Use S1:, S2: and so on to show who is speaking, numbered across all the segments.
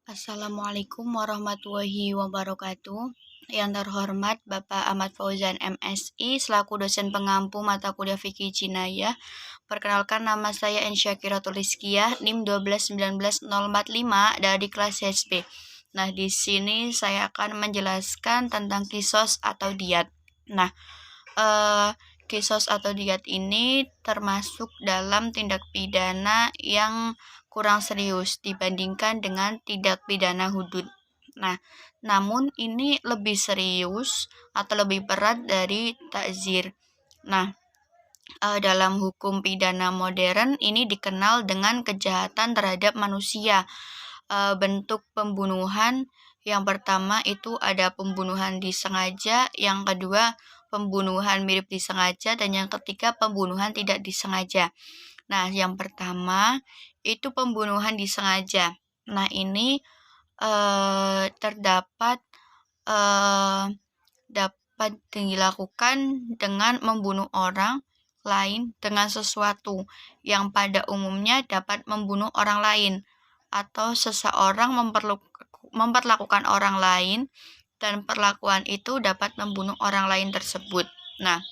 S1: Assalamualaikum warahmatullahi wabarakatuh. Yang terhormat Bapak Ahmad Fauzan MSI selaku dosen pengampu mata kuliah Fikih Jinayah. Perkenalkan, nama saya Ensyakiratul Rizkiyah, NIM 1219045 dari kelas HSP. Nah, di sini saya akan menjelaskan tentang kisos atau diat. Nah, kisos atau diat ini termasuk dalam tindak pidana yang kurang serius dibandingkan dengan tindak pidana hudud. Nah, namun ini lebih serius atau lebih berat dari takzir. Nah, dalam hukum pidana modern ini dikenal dengan kejahatan terhadap manusia. Bentuk pembunuhan yang pertama itu ada pembunuhan disengaja, yang kedua pembunuhan mirip disengaja, dan yang ketiga pembunuhan tidak disengaja. Nah, yang pertama itu pembunuhan disengaja. Nah, ini terdapat dapat dilakukan dengan membunuh orang lain dengan sesuatu yang pada umumnya dapat membunuh orang lain, atau seseorang memperlakukan orang lain dan perlakuan itu dapat membunuh orang lain tersebut. Nah,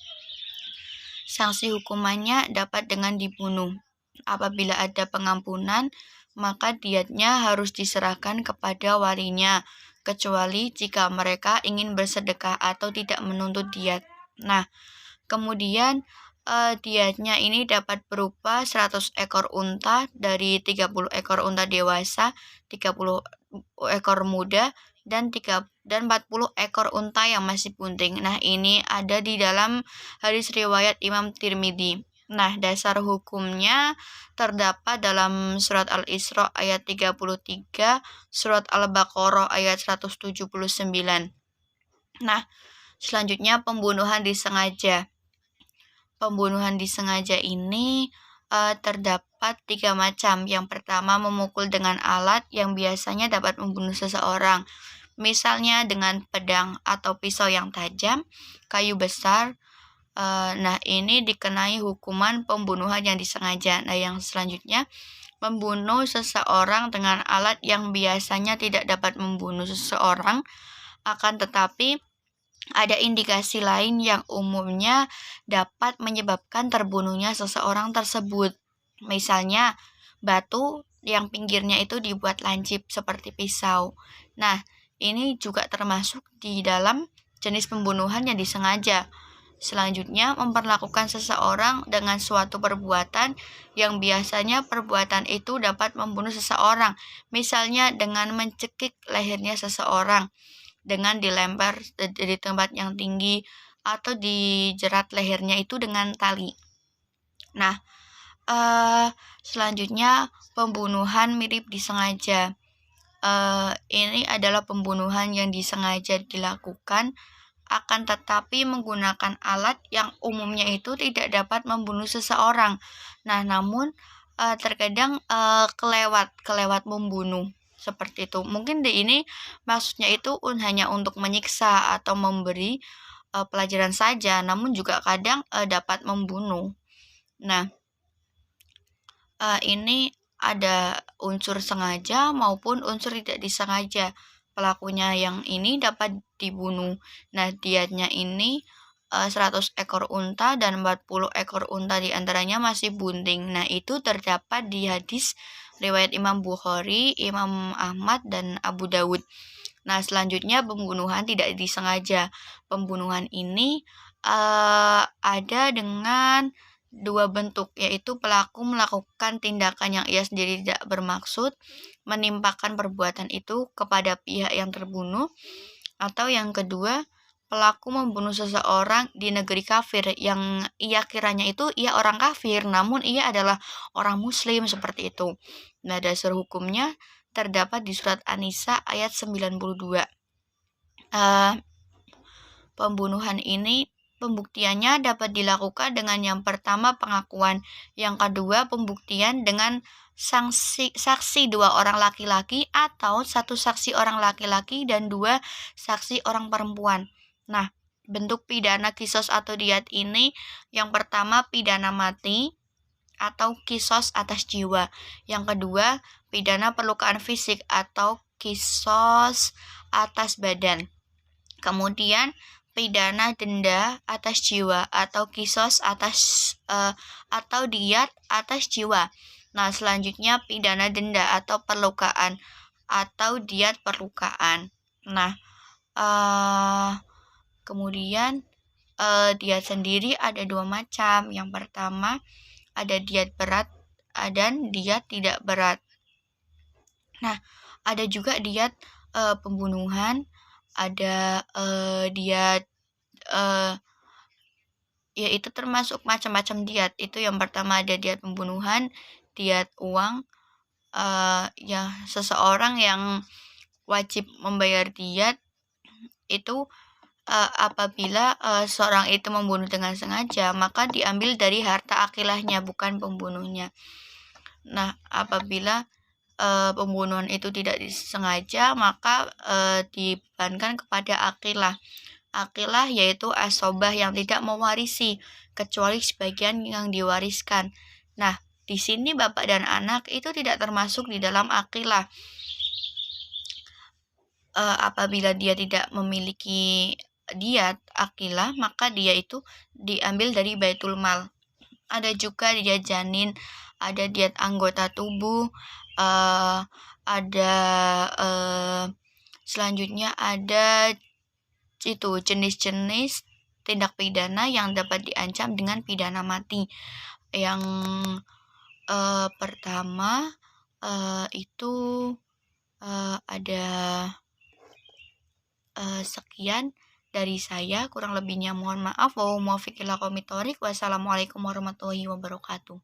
S1: sanksi hukumannya dapat dengan dibunuh. Apabila ada pengampunan, maka diatnya harus diserahkan kepada walinya, kecuali jika mereka ingin bersedekah atau tidak menuntut diat. Nah, kemudian diatnya ini dapat berupa 100 ekor unta dari 30 ekor unta dewasa, 30 ekor muda, dan 40 ekor unta yang masih bunting. Nah, ini ada di dalam hadis riwayat Imam Tirmidzi. Nah, dasar hukumnya terdapat dalam surat Al-Isra ayat 33, surat Al-Baqarah ayat 179. Nah, selanjutnya pembunuhan disengaja. Pembunuhan disengaja ini terdapat 3 macam. Yang pertama, memukul dengan alat yang biasanya dapat membunuh seseorang. Misalnya dengan pedang atau pisau yang tajam, kayu besar. Nah, ini dikenai hukuman pembunuhan yang disengaja. Nah, yang selanjutnya, membunuh seseorang dengan alat yang biasanya tidak dapat membunuh seseorang, akan tetapi ada indikasi lain yang umumnya dapat menyebabkan terbunuhnya seseorang tersebut. Misalnya, batu yang pinggirnya itu dibuat lancip seperti pisau. Nah, ini juga termasuk di dalam jenis pembunuhan yang disengaja. Selanjutnya, memperlakukan seseorang dengan suatu perbuatan yang biasanya perbuatan itu dapat membunuh seseorang. Misalnya dengan mencekik lehernya seseorang, dengan dilempar dari tempat yang tinggi, atau dijerat lehernya itu dengan tali. Nah, selanjutnya pembunuhan mirip disengaja. Ini adalah pembunuhan yang disengaja dilakukan, akan tetapi menggunakan alat yang umumnya itu tidak dapat membunuh seseorang. Nah, namun terkadang kelewat membunuh seperti itu. Mungkin di ini maksudnya itu hanya untuk menyiksa atau memberi pelajaran saja, namun juga kadang dapat membunuh. Nah, ini ada unsur sengaja maupun unsur tidak disengaja. Pelakunya yang ini dapat dibunuh. Nah, diatnya ini 100 ekor unta dan 40 ekor unta diantaranya masih bunting. Nah, itu terdapat di hadis riwayat Imam Bukhari, Imam Ahmad, dan Abu Dawud. Nah, selanjutnya pembunuhan tidak disengaja. Pembunuhan ini ada dengan 2 bentuk, yaitu pelaku melakukan tindakan yang ia sendiri tidak bermaksud, menimpakan perbuatan itu kepada pihak yang terbunuh, atau yang kedua, pelaku membunuh seseorang di negeri kafir yang ia kiranya itu ia orang kafir, namun ia adalah orang muslim, seperti itu. Nah, dasar hukumnya terdapat di surat An-Nisa ayat 92. Pembunuhan ini pembuktiannya dapat dilakukan dengan yang pertama pengakuan, yang kedua pembuktian dengan saksi 2 orang laki-laki atau 1 saksi orang laki-laki dan 2 saksi orang perempuan. Nah, bentuk pidana kisos atau diat ini yang pertama pidana mati atau kisos atas jiwa, yang kedua pidana perlukaan fisik atau kisos atas badan. Kemudian pidana denda atas jiwa atau kisos atas atau diat atas jiwa. Nah, selanjutnya pidana denda atau perlukaan atau diat perlukaan. Nah, kemudian diat sendiri ada dua macam. Yang pertama ada diat berat dan diat tidak berat. Nah, ada juga diat pembunuhan, ada diat yaitu termasuk macam-macam diat. Itu yang pertama ada diat pembunuhan, diat uang, ya seseorang yang wajib membayar diat itu apabila seorang itu membunuh dengan sengaja, maka diambil dari harta akilahnya, bukan pembunuhnya. Nah, apabila pembunuhan itu tidak disengaja, maka dibebankan kepada akilah. Akilah yaitu asobah yang tidak mewarisi, kecuali sebagian yang diwariskan. Nah, di sini bapak dan anak itu tidak termasuk di dalam akilah. Apabila dia tidak memiliki diat akilah, maka dia itu diambil dari baitul mal. Ada juga diat janin, ada diat anggota tubuh, ada selanjutnya ada itu jenis-jenis tindak pidana yang dapat diancam dengan pidana mati. Yang pertama itu ada sekian dari saya, kurang lebihnya mohon maaf. Wassalamualaikum warahmatullahi wabarakatuh.